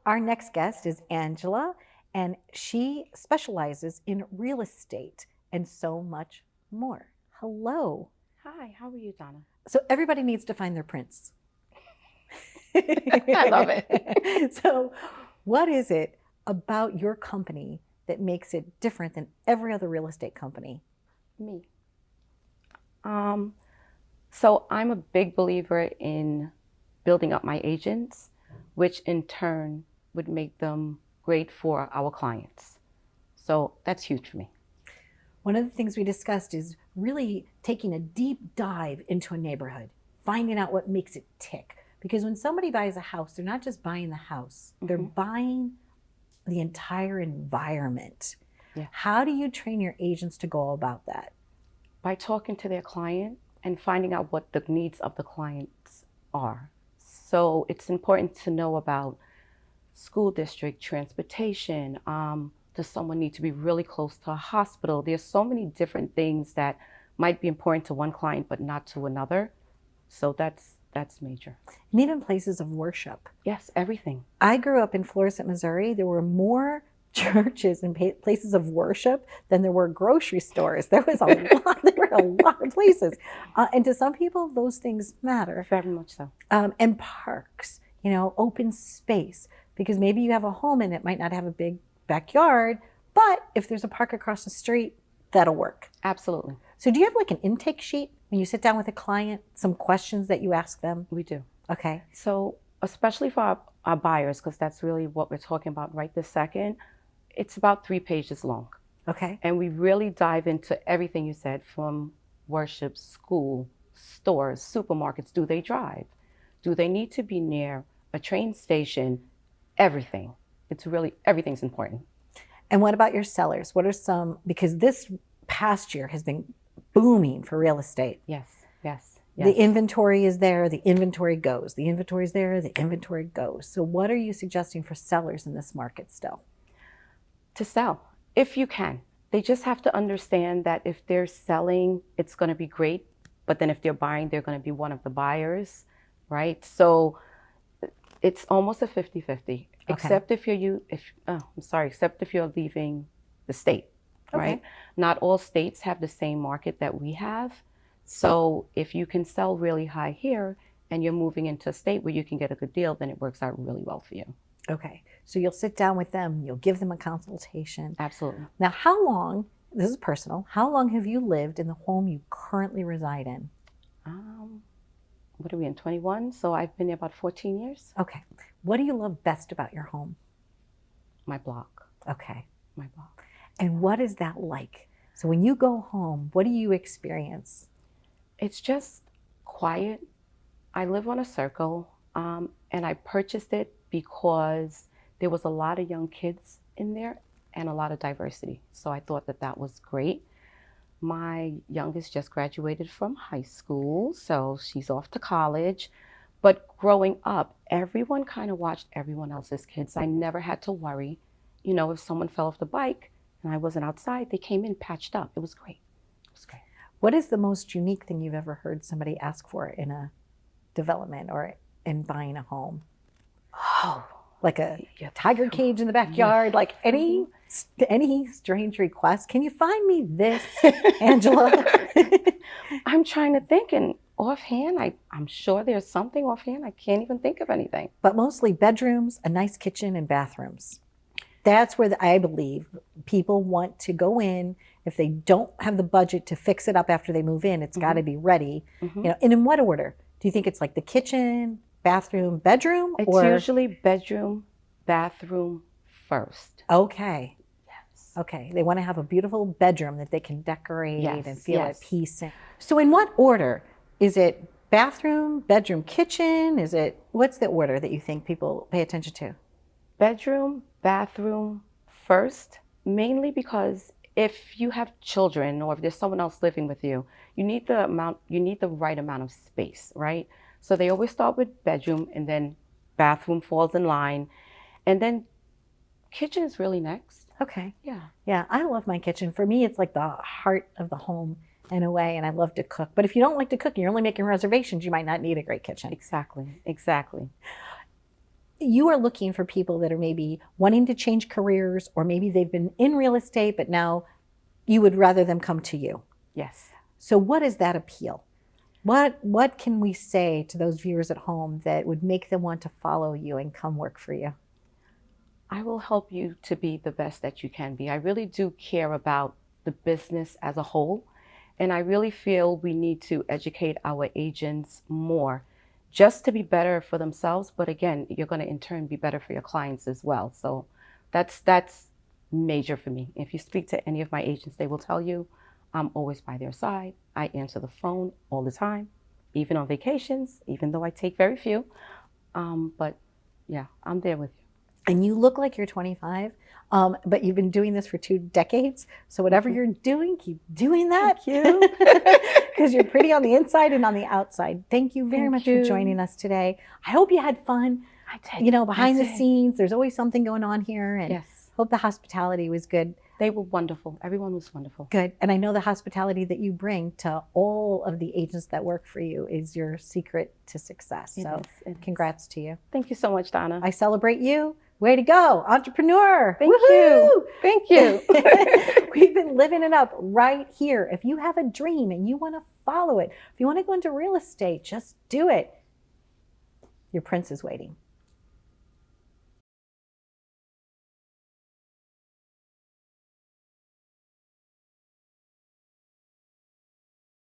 Our next guest is Angela, and she specializes in real estate and so much more. Hello. Hi, how are you, Donna? So everybody needs to find their prince. I love it. So what is it about your company that makes it different than every other real estate company? Me. So I'm a big believer in building up my agents, which in turn would make them great for our clients. So that's huge for me. One of the things we discussed is really taking a deep dive into a neighborhood, finding out what makes it tick. Because when somebody buys a house, they're not just buying the house, they're buying the entire environment. Yeah. How do you train your agents to go about that? By talking to their client and finding out what the needs of the clients are. So it's important to know about school district, transportation. Does someone need to be really close to a hospital? There's so many different things that might be important to one client but not to another. So that's major. And even places of worship. Yes, everything. I grew up in Florissant, Missouri. There were more churches and places of worship than there were grocery stores. There was a lot. There were a lot of places, and to some people, those things matter. Very much so. And parks, open space, because maybe you have a home and it might not have a big backyard, but if there's a park across the street, that'll work. Absolutely. So do you have like an intake sheet when you sit down with a client, some questions that you ask them? We do. Okay. So especially for our buyers, because that's really what we're talking about right this second, it's about 3 pages long. Okay. And we really dive into everything you said, from worship, school, stores, supermarkets. Do they drive? Do they need to be near a train station? Everything. It's really, everything's important. And what about your sellers? What are some, because this past year has been booming for real estate. Yes. The inventory is there, the inventory goes. The inventory is there, the inventory goes. So what are you suggesting for sellers in this market still? To sell, if you can. They just have to understand that if they're selling, it's going to be great. But then if they're buying, they're going to be one of the buyers, right? So it's almost a 50-50. Except if except if you're leaving the state, right? Not all states have the same market that we have. So if you can sell really high here and you're moving into a state where you can get a good deal, then it works out really well for you. Okay. So you'll sit down with them, you'll give them a consultation. Absolutely. Now, how long, this is personal, how long have you lived in the home you currently reside in? What are we in, 21? So I've been there about 14 years. Okay. What do you love best about your home? My block. Okay. My block. And what is that like? So when you go home, what do you experience? It's just quiet. I live on a circle, and I purchased it because there was a lot of young kids in there and a lot of diversity. So I thought that was great. My youngest just graduated from high school, so she's off to college. But growing up, everyone kind of watched everyone else's kids. I never had to worry. If someone fell off the bike and I wasn't outside, they came in patched up. It was great. What is the most unique thing you've ever heard somebody ask for in a development or in buying a home? Oh, like a tiger cage in the backyard, like any strange request. Can you find me this, Angela? I'm trying to think, and offhand, I'm sure there's something offhand. I can't even think of anything. But mostly bedrooms, a nice kitchen, and bathrooms. That's where I believe people want to go in. If they don't have the budget to fix it up after they move in, it's got to be ready. And in what order? Do you think it's like the kitchen, bathroom, bedroom? It's usually bedroom, bathroom first. Okay. Yes. Okay. They want to have a beautiful bedroom that they can decorate and feel at peace in. So in what order? Is it bathroom, bedroom, kitchen? What's the order that you think people pay attention to? Bedroom, bathroom first, mainly because if you have children or if there's someone else living with you, you need the right amount of space, right? So they always start with bedroom, and then bathroom falls in line, and then kitchen is really next. Okay. Yeah, I love my kitchen. For me, it's like the heart of the home in a way, and I love to cook. But if you don't like to cook and you're only making reservations, you might not need a great kitchen. Exactly. you are looking for people that are maybe wanting to change careers, or maybe they've been in real estate, but now you would rather them come to you. Yes. So what is that appeal? What can we say to those viewers at home that would make them want to follow you and come work for you? I will help you to be the best that you can be. I really do care about the business as a whole. And I really feel we need to educate our agents more just to be better for themselves. But again, you're going to in turn be better for your clients as well. So that's major for me. If you speak to any of my agents, they will tell you I'm always by their side. I answer the phone all the time, even on vacations, even though I take very few. But yeah, I'm there with you. And you look like you're 25, but you've been doing this for 2 decades. So whatever you're doing, keep doing that. Thank you. Because you're pretty on the inside and on the outside. Thank you very much for joining us today. I hope you had fun. I did. You know, behind the scenes, there's always something going on here. And Yes. hope the hospitality was good. They were wonderful. Everyone was wonderful. Good. And I know the hospitality that you bring to all of the agents that work for you is your secret to success. So congrats to you. Thank you so much, Donna. I celebrate you. Way to go, entrepreneur. Thank Woohoo! you. Thank you. We've been living it up right here. If you have a dream and you want to follow it, if you want to go into real estate, just do it. Your prince is waiting.